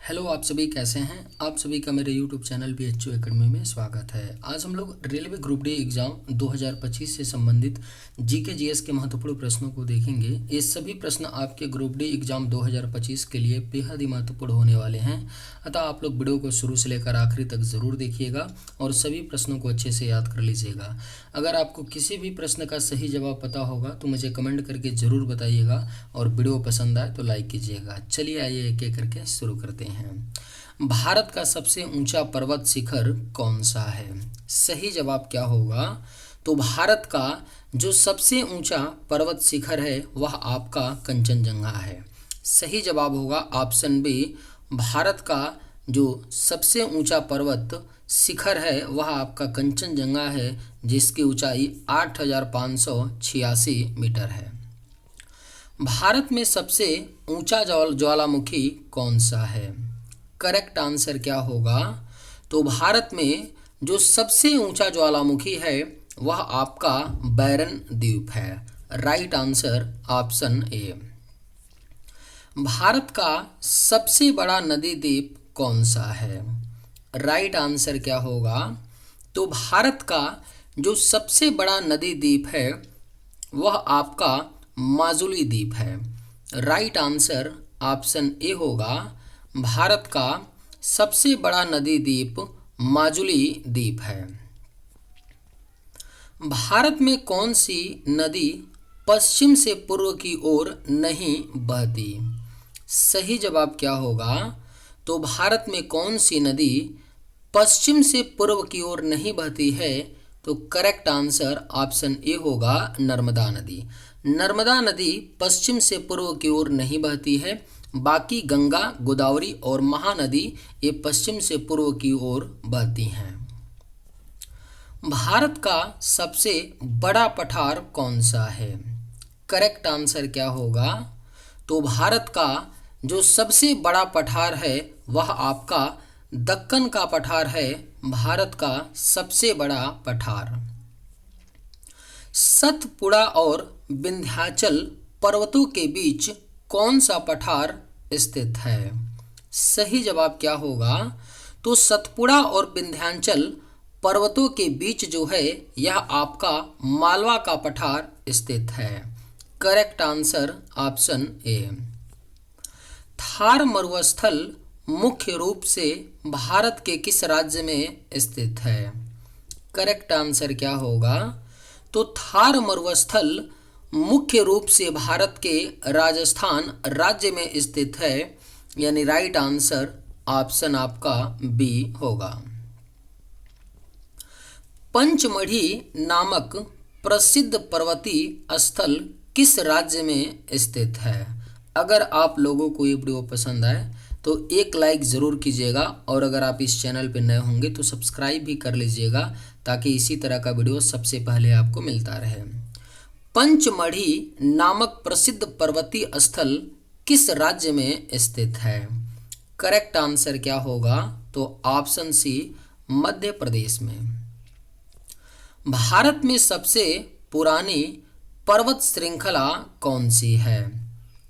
Hello, आप सभी कैसे हैं। आप सभी का मेरे यूट्यूब चैनल BHU एकेडमी में स्वागत है। आज हम लोग रेलवे ग्रुप डी एग्ज़ाम 2025 से संबंधित जीके जीएस के महत्वपूर्ण प्रश्नों को देखेंगे। ये सभी प्रश्न आपके ग्रुप डी एग्ज़ाम 2025 के लिए बेहद ही महत्वपूर्ण होने वाले हैं, अतः आप लोग वीडियो को शुरू से लेकर आखिरी तक ज़रूर देखिएगा और सभी प्रश्नों को अच्छे से याद कर लीजिएगा। अगर आपको किसी भी प्रश्न का सही जवाब पता होगा तो मुझे कमेंट करके ज़रूर बताइएगा और वीडियो पसंद आए तो लाइक कीजिएगा। चलिए आइए एक एक करके शुरू करते हैं। भारत का सबसे ऊंचा पर्वत शिखर कौन सा है? सही जवाब क्या होगा? तो भारत का जो सबसे ऊंचा पर्वत शिखर है वह आपका कंचनजंगा है। सही जवाब होगा ऑप्शन बी। भारत का जो सबसे ऊंचा पर्वत शिखर है वह आपका कंचनजंगा है, जिसकी ऊंचाई 8,586 मीटर है। भारत में सबसे ऊंचा ज्वालामुखी कौन सा है? करेक्ट आंसर क्या होगा? तो भारत में जो सबसे ऊंचा ज्वालामुखी है वह आपका बैरन द्वीप है। Right answer option A. Bharat का सबसे बड़ा नदी द्वीप कौन सा है? राइट आंसर क्या होगा? तो भारत का जो सबसे बड़ा नदी द्वीप है वह आपका माजुली द्वीप है। राइट आंसर ऑप्शन ए होगा। भारत का सबसे बड़ा नदी द्वीप माजुली द्वीप है। भारत में कौन सी नदी पश्चिम से पूर्व की ओर नहीं बहती? सही जवाब क्या होगा? तो भारत में कौन सी नदी पश्चिम से पूर्व की ओर नहीं बहती है? तो करेक्ट आंसर ऑप्शन ए होगा, नर्मदा नदी। नर्मदा नदी पश्चिम से पूर्व की ओर नहीं बहती है। बाकी गंगा, गोदावरी और महानदी ये पश्चिम से पूर्व की ओर बहती हैं। भारत का सबसे बड़ा पठार कौन सा है? करेक्ट आंसर क्या होगा? तो भारत का जो सबसे बड़ा पठार है वह आपका दक्कन का पठार है। भारत का सबसे बड़ा पठार। सतपुड़ा और विंध्याचल पर्वतों के बीच कौन सा पठार स्थित है? सही जवाब क्या होगा? तो सतपुड़ा और विंध्याचल पर्वतों के बीच जो है यह आपका मालवा का पठार स्थित है। Correct answer option A. Thar मरुस्थल मुख्य रूप से भारत के किस राज्य में स्थित है? करेक्ट आंसर क्या होगा? तो थार मरुस्थल मुख्य रूप से भारत के राजस्थान राज्य में स्थित है, यानी राइट आंसर ऑप्शन आपका बी होगा। पंचमढ़ी नामक प्रसिद्ध पर्वतीय स्थल किस राज्य में स्थित है? अगर आप लोगों को ये वीडियो पसंद आए तो एक लाइक ज़रूर कीजिएगा और अगर आप इस चैनल पर नए होंगे तो सब्सक्राइब भी कर लीजिएगा, ताकि इसी तरह का वीडियो सबसे पहले आपको मिलता रहे। पंचमढ़ी नामक प्रसिद्ध पर्वतीय स्थल किस राज्य में स्थित है? करेक्ट आंसर क्या होगा? तो ऑप्शन सी, मध्य प्रदेश में। भारत में सबसे पुरानी पर्वत श्रृंखला कौन सी है?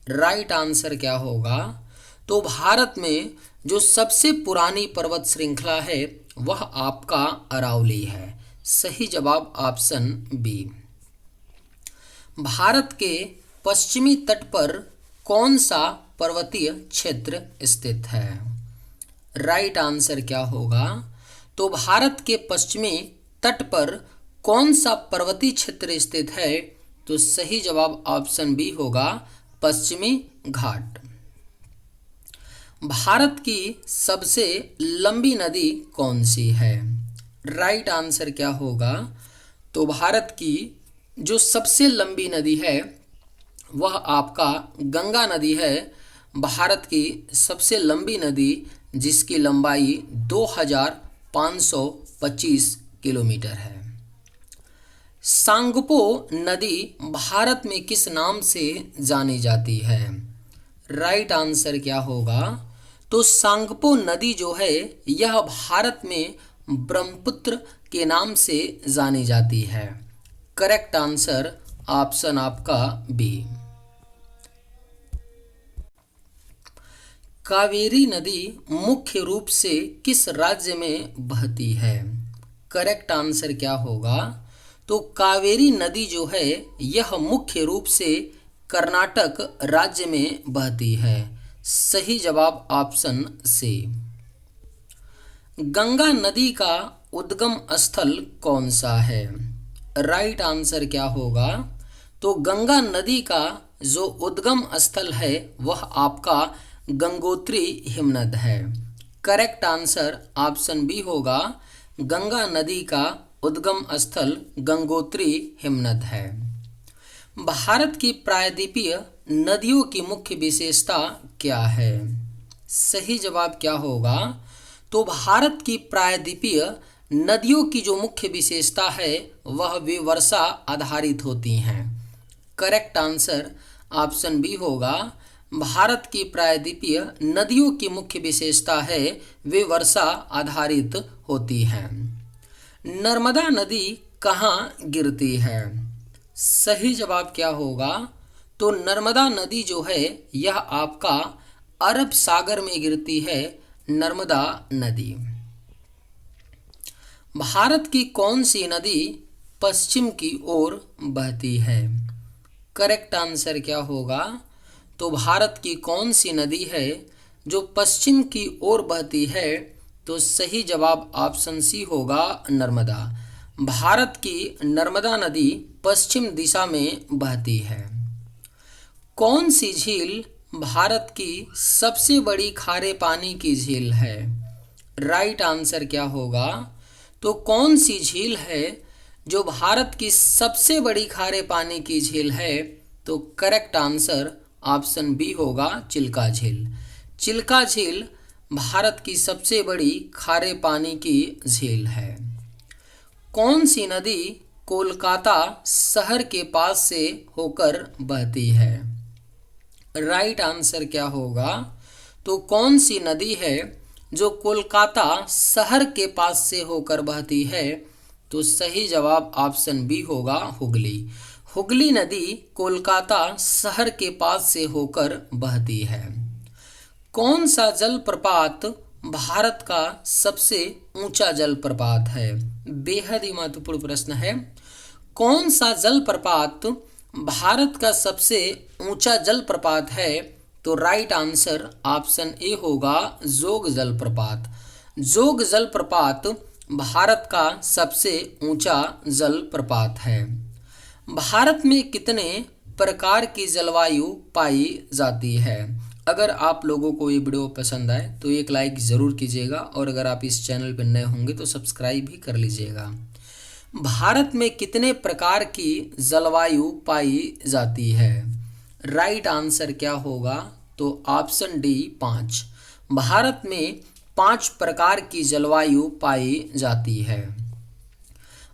राइट आंसर क्या होगा? तो भारत में जो सबसे पुरानी पर्वत श्रृंखला है वह आपका अरावली है। सही जवाब ऑप्शन बी। भारत के पश्चिमी तट पर कौन सा पर्वतीय क्षेत्र स्थित है? राइट आंसर क्या होगा? तो भारत के पश्चिमी तट पर कौन सा पर्वतीय क्षेत्र स्थित है? तो सही जवाब ऑप्शन बी होगा, पश्चिमी घाट। भारत की सबसे लंबी नदी कौन सी है? राइट आंसर क्या होगा? तो भारत की जो सबसे लंबी नदी है वह आपका गंगा नदी है। भारत की सबसे लंबी नदी जिसकी लंबाई 2525 किलोमीटर है। सांगपो नदी भारत में किस नाम से जानी जाती है? राइट आंसर क्या होगा? तो सांगपो नदी जो है यह भारत में ब्रह्मपुत्र के नाम से जानी जाती है। करेक्ट आंसर ऑप्शन आपका बी। कावेरी नदी मुख्य रूप से किस राज्य में बहती है? करेक्ट आंसर क्या होगा? तो कावेरी नदी जो है यह मुख्य रूप से कर्नाटक राज्य में बहती है। सही जवाब ऑप्शन सी। गंगा नदी का उद्गम स्थल कौन सा है? राइट आंसर क्या होगा? तो गंगा नदी का जो उद्गम स्थल है वह आपका गंगोत्री हिमनद है। करेक्ट आंसर ऑप्शन बी होगा। गंगा नदी का उद्गम स्थल गंगोत्री हिमनद है। भारत की प्रायद्वीपीय नदियों की मुख्य विशेषता क्या है? सही जवाब क्या होगा? तो भारत की प्रायद्वीपीय नदियों की जो मुख्य विशेषता है वह वे वर्षा आधारित होती हैं। करेक्ट आंसर ऑप्शन बी होगा। भारत की प्रायद्वीपीय नदियों की मुख्य विशेषता है वे वर्षा आधारित होती हैं। नर्मदा नदी कहाँ गिरती है? सही जवाब क्या होगा? तो नर्मदा नदी जो है यह आपका अरब सागर में गिरती है। नर्मदा नदी। भारत की कौन सी नदी पश्चिम की ओर बहती है? करेक्ट आंसर क्या होगा? तो भारत की कौन सी नदी है जो पश्चिम की ओर बहती है? तो सही जवाब ऑप्शन सी होगा, नर्मदा। भारत की नर्मदा नदी पश्चिम दिशा में बहती है। कौन सी झील भारत की सबसे बड़ी खारे पानी की झील है? राइट आंसर क्या होगा? तो कौन सी झील है जो भारत की सबसे बड़ी खारे पानी की झील है? तो करेक्ट आंसर ऑप्शन बी होगा, चिल्का झील। चिल्का झील भारत की सबसे बड़ी खारे पानी की झील है। कौन सी नदी कोलकाता शहर के पास से होकर बहती है? राइट आंसर क्या होगा? तो कौन सी नदी है जो कोलकाता शहर के पास से होकर बहती है? तो सही जवाब ऑप्शन बी होगा, हुगली। हुगली नदी कोलकाता शहर के पास से होकर बहती है। कौन सा जलप्रपात भारत का सबसे ऊंचा जलप्रपात है? बेहद ही महत्वपूर्ण प्रश्न है। कौन सा जलप्रपात भारत का सबसे ऊंचा जलप्रपात है? तो राइट आंसर ऑप्शन ए होगा, जोग जलप्रपात। जोग जलप्रपात भारत का सबसे ऊंचा जलप्रपात है। भारत में कितने प्रकार की जलवायु पाई जाती है? अगर आप लोगों को ये वीडियो पसंद आए तो एक लाइक ज़रूर कीजिएगा और अगर आप इस चैनल पर नए होंगे तो सब्सक्राइब भी कर लीजिएगा। भारत में कितने प्रकार की जलवायु पाई जाती है? राइट आंसर क्या होगा? तो ऑप्शन डी, 5। भारत में 5 प्रकार की जलवायु पाई जाती है।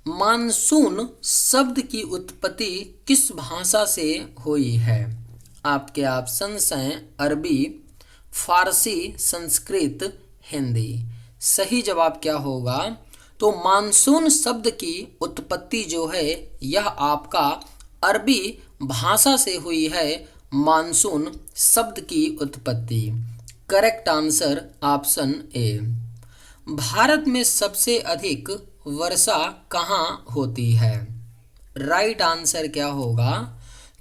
मानसून शब्द की उत्पत्ति किस भाषा से हुई है? आपके ऑप्शंस हैं अरबी, फारसी, संस्कृत, हिंदी। सही जवाब क्या होगा? तो मानसून शब्द की उत्पत्ति जो है यह आपका अरबी भाषा से हुई है। मानसून शब्द की उत्पत्ति। Correct answer option A. Bharat में सबसे अधिक वर्षा कहाँ होती है? राइट आंसर क्या होगा?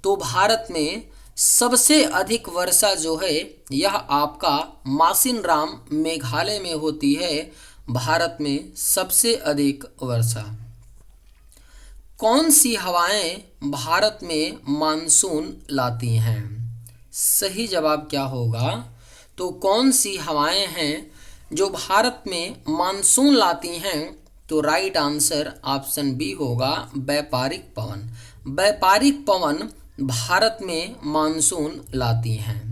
तो भारत में सबसे अधिक वर्षा जो है यह आपका मासिनराम मेघालय में होती है। भारत में सबसे अधिक वर्षा। कौन सी हवाएं भारत में मानसून लाती हैं? सही जवाब क्या होगा? तो कौन सी हवाएं हैं जो भारत में मानसून लाती हैं? तो राइट आंसर ऑप्शन बी होगा, व्यापारिक पवन। व्यापारिक पवन भारत में मानसून लाती हैं।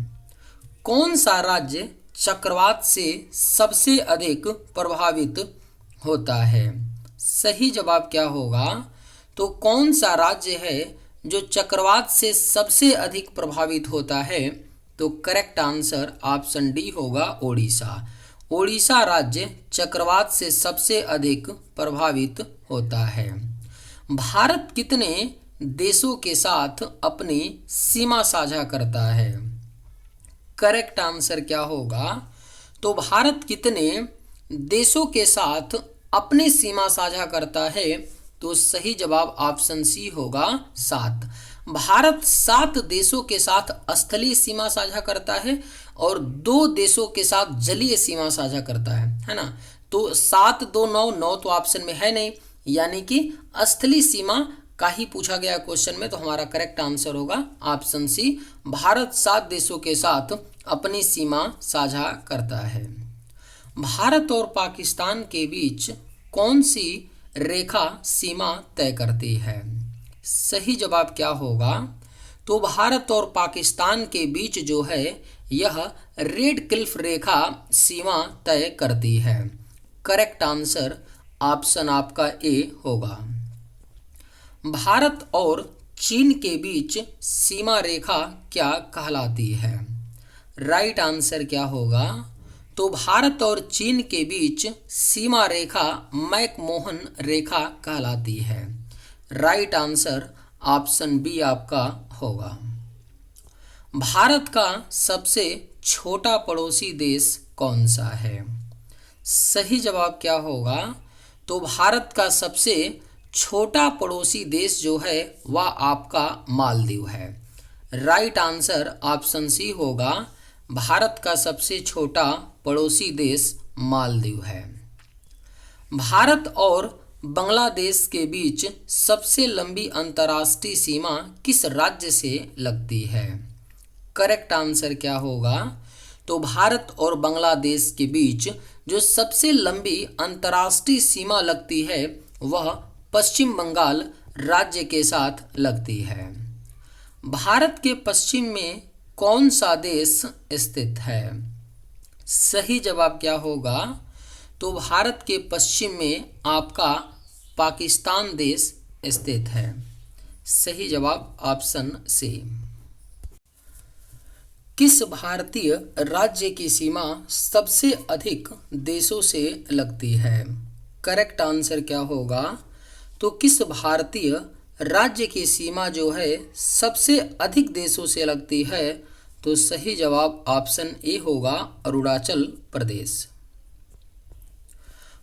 कौन सा राज्य चक्रवात से सबसे अधिक प्रभावित होता है? सही जवाब क्या होगा? तो कौन सा राज्य है जो चक्रवात से सबसे अधिक प्रभावित होता है? तो करेक्ट आंसर ऑप्शन डी होगा, ओडिशा। ओडिशा राज्य चक्रवात से सबसे अधिक प्रभावित होता है। भारत कितने देशों के साथ अपनी सीमा साझा करता है? करेक्ट आंसर क्या होगा? तो भारत कितने देशों के साथ अपनी सीमा साझा करता है? तो सही जवाब ऑप्शन सी होगा 7। भारत 7 देशों के साथ स्थलीय सीमा साझा करता है और 2 देशों के साथ जलीय सीमा साझा करता है ना। तो 7 2 9 9 तो ऑप्शन में है नहीं, यानी कि स्थलीय सीमा का ही पूछा गया क्वेश्चन में। तो हमारा करेक्ट आंसर होगा ऑप्शन सी, भारत 7 देशों के साथ अपनी सीमा साझा करता है। भारत और पाकिस्तान के बीच कौन सी रेखा सीमा तय करती है? सही जवाब क्या होगा? तो भारत और पाकिस्तान के बीच जो है यह रेड क्लिफ रेखा सीमा तय करती है। करेक्ट आंसर ऑप्शन आपका ए होगा। भारत और चीन के बीच सीमा रेखा क्या कहलाती है? राइट आंसर क्या होगा? तो भारत और चीन के बीच सीमा रेखा मैकमोहन रेखा कहलाती है। राइट आंसर ऑप्शन बी आपका होगा। भारत का सबसे छोटा पड़ोसी देश कौन सा है? सही जवाब क्या होगा? तो भारत का सबसे छोटा पड़ोसी देश जो है वह आपका मालदीव है। राइट आंसर ऑप्शन सी होगा, भारत का सबसे छोटा पड़ोसी देश मालदीव है। भारत और बांग्लादेश के बीच सबसे लंबी अंतर्राष्ट्रीय सीमा किस राज्य से लगती है? करेक्ट आंसर क्या होगा? तो भारत और बांग्लादेश के बीच जो सबसे लंबी अंतर्राष्ट्रीय सीमा लगती है वह पश्चिम बंगाल राज्य के साथ लगती है। भारत के पश्चिम में कौन सा देश स्थित है? सही जवाब क्या होगा? तो भारत के पश्चिम में आपका पाकिस्तान देश स्थित है। सही जवाब ऑप्शन सी। किस भारतीय राज्य की सीमा सबसे अधिक देशों से लगती है? करेक्ट आंसर क्या होगा? तो किस भारतीय राज्य की सीमा जो है सबसे अधिक देशों से लगती है? तो सही जवाब ऑप्शन ए होगा, अरुणाचल प्रदेश।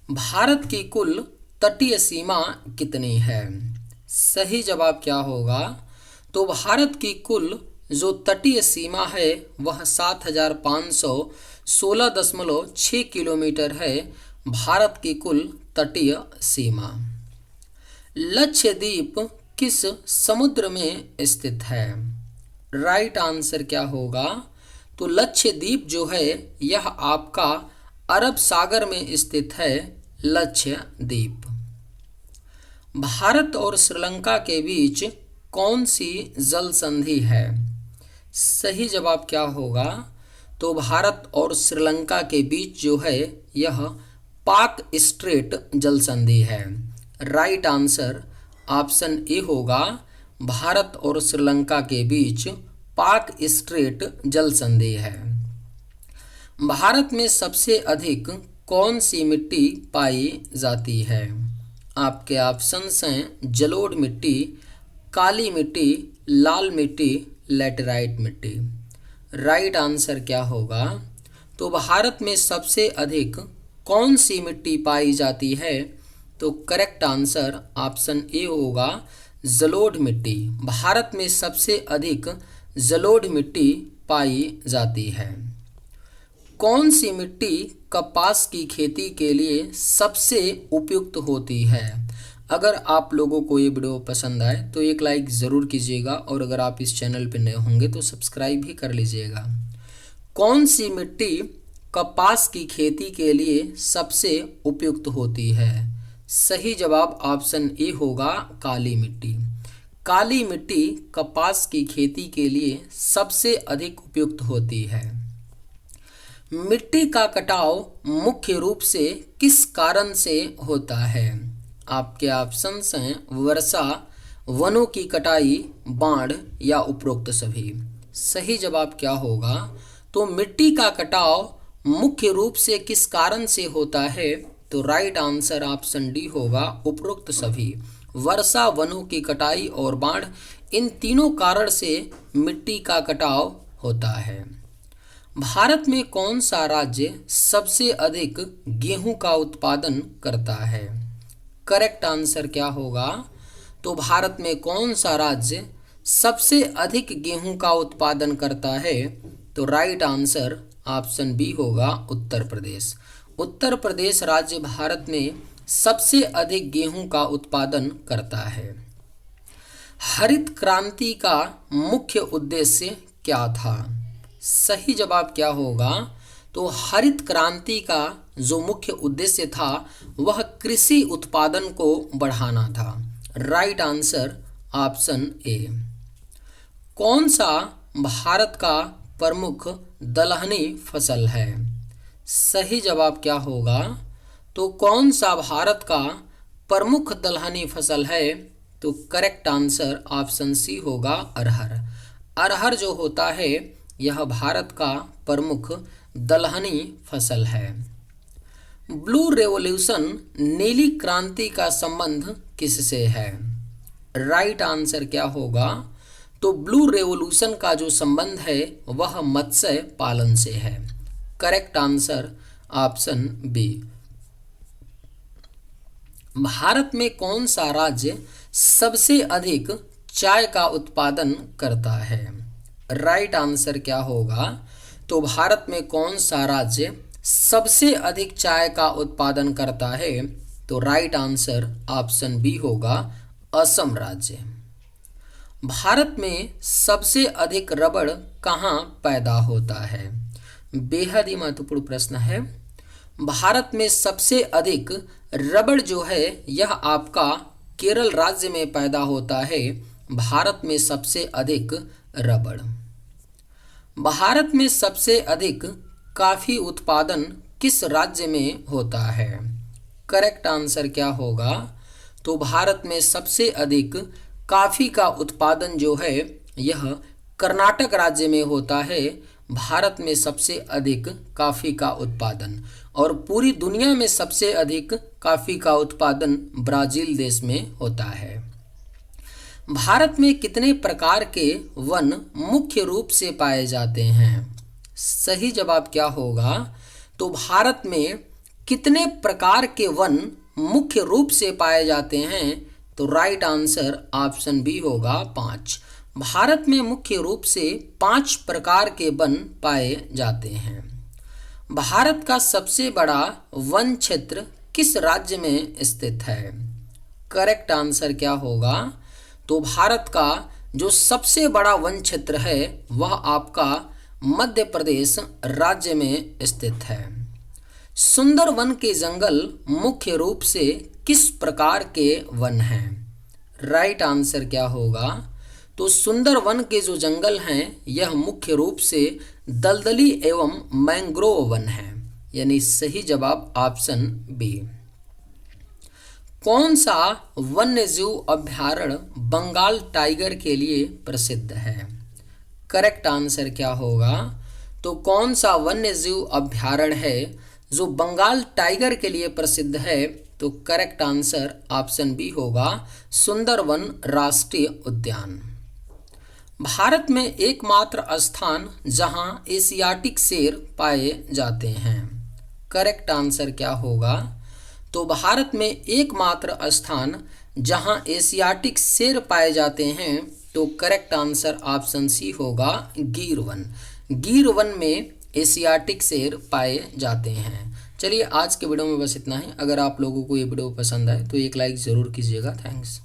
भारत की कुल तटीय सीमा कितनी है? सही जवाब क्या होगा? तो भारत की कुल जो तटीय सीमा है वह 7516.6 किलोमीटर है, भारत की कुल तटीय सीमा। लक्षद्वीप किस समुद्र में स्थित है? राइट आंसर क्या होगा? तो लक्षद्वीप जो है यह आपका अरब सागर में स्थित है, लक्षद्वीप। भारत और श्रीलंका के बीच कौन सी जल संधि है? सही जवाब क्या होगा? तो भारत और श्रीलंका के बीच जो है यह पाक स्ट्रेट जल संधि है। राइट आंसर ऑप्शन ए होगा, भारत और श्रीलंका के बीच पाक स्ट्रेट जल संधि है। भारत में सबसे अधिक कौन सी मिट्टी पाई जाती है? आपके ऑप्शंस हैं जलोढ़ मिट्टी, काली मिट्टी, लाल मिट्टी, लैटेराइट मिट्टी। राइट आंसर क्या होगा? तो भारत में सबसे अधिक कौन सी मिट्टी पाई जाती है? तो करेक्ट आंसर ऑप्शन ए होगा, जलोढ़ मिट्टी। भारत में सबसे अधिक जलोढ़ मिट्टी पाई जाती है। कौन सी मिट्टी कपास की खेती के लिए सबसे उपयुक्त होती है? अगर आप लोगों को ये वीडियो पसंद आए तो एक लाइक ज़रूर कीजिएगा और अगर आप इस चैनल पर नए होंगे तो सब्सक्राइब भी कर लीजिएगा। कौन सी मिट्टी कपास की खेती के लिए सबसे उपयुक्त होती है? सही जवाब ऑप्शन ए होगा, काली मिट्टी। काली मिट्टी कपास की खेती के लिए सबसे अधिक उपयुक्त होती है। मिट्टी का कटाव मुख्य रूप से किस कारण से होता है? आपके ऑप्शंस हैं वर्षा, वनों की कटाई, बाढ़ या उपरोक्त सभी। सही जवाब क्या होगा? तो मिट्टी का कटाव मुख्य रूप से किस कारण से होता है? तो राइट आंसर ऑप्शन डी होगा, उपरोक्त सभी। वर्षा, वनों की कटाई और बाढ़, इन तीनों कारण से मिट्टी का कटाव होता है। भारत में कौन सा राज्य सबसे अधिक गेहूं का उत्पादन करता है? करेक्ट आंसर क्या होगा? तो भारत में कौन सा राज्य सबसे अधिक गेहूं का उत्पादन करता है? तो राइट आंसर ऑप्शन बी होगा, उत्तर प्रदेश। उत्तर प्रदेश राज्य भारत में सबसे अधिक गेहूं का उत्पादन करता है। हरित क्रांति का मुख्य उद्देश्य क्या था? सही जवाब क्या होगा? तो हरित क्रांति का जो मुख्य उद्देश्य था वह कृषि उत्पादन को बढ़ाना था। Right answer option A. कौन सा भारत का प्रमुख दलहनी फसल है? सही जवाब क्या होगा? तो कौन सा भारत का प्रमुख दलहनी फसल है? तो करेक्ट आंसर ऑप्शन सी होगा, अरहर। अरहर जो होता है यह भारत का प्रमुख दलहनी फसल है। ब्लू रेवोल्यूशन नीली क्रांति का संबंध किससे है? राइट आंसर क्या होगा? तो ब्लू रेवोल्यूशन का जो संबंध है वह मत्स्य पालन से है। Correct answer option B. Bharat में कौन सा राज्य सबसे अधिक चाय का उत्पादन करता है? राइट आंसर क्या होगा? तो भारत में कौन सा राज्य सबसे अधिक चाय का उत्पादन करता है? तो राइट आंसर ऑप्शन बी होगा, असम राज्य। भारत में सबसे अधिक रबड़ कहाँ पैदा होता है? बेहद ही महत्वपूर्ण प्रश्न है। भारत में सबसे अधिक रबड़ जो है यह आपका केरल राज्य में पैदा होता है। भारत में सबसे अधिक रबड़। भारत में सबसे अधिक कॉफी उत्पादन किस राज्य में होता है? करेक्ट आंसर क्या होगा? तो भारत में सबसे अधिक कॉफी का उत्पादन जो है यह कर्नाटक राज्य में होता है। भारत में सबसे अधिक कॉफी का उत्पादन, और पूरी दुनिया में सबसे अधिक कॉफी का उत्पादन ब्राजील देश में होता है। भारत में कितने प्रकार के वन मुख्य रूप से पाए जाते हैं? सही जवाब क्या होगा? तो भारत में कितने प्रकार के वन मुख्य रूप से पाए जाते हैं? तो राइट आंसर ऑप्शन बी होगा, 5। भारत में मुख्य रूप से 5 प्रकार के वन पाए जाते हैं। भारत का सबसे बड़ा वन क्षेत्र किस राज्य में स्थित है? करेक्ट आंसर क्या होगा? तो भारत का जो सबसे बड़ा वन क्षेत्र है वह आपका मध्य प्रदेश राज्य में स्थित है। सुंदरवन के जंगल मुख्य रूप से किस प्रकार के वन हैं? राइट आंसर क्या होगा? तो सुंदरवन के जो जंगल हैं यह मुख्य रूप से दलदली एवं मैंग्रोव वन हैं, यानी सही जवाब ऑप्शन बी। कौन सा वन्यजीव अभयारण्य बंगाल टाइगर के लिए प्रसिद्ध है? करेक्ट आंसर क्या होगा? तो कौन सा वन्यजीव अभयारण्य है जो बंगाल टाइगर के लिए प्रसिद्ध है? तो करेक्ट आंसर ऑप्शन बी होगा, सुंदरवन राष्ट्रीय उद्यान। भारत में एकमात्र स्थान जहां एशियाटिक शेर पाए जाते हैं। करेक्ट आंसर क्या होगा? तो भारत में एकमात्र स्थान जहां एशियाटिक शेर पाए जाते हैं, तो करेक्ट आंसर ऑप्शन सी होगा, गिर वन। गिर वन में एशियाटिक शेर पाए जाते हैं। चलिए आज के वीडियो में बस इतना ही। अगर आप लोगों को ये वीडियो पसंद आए तो एक लाइक ज़रूर कीजिएगा। थैंक्स।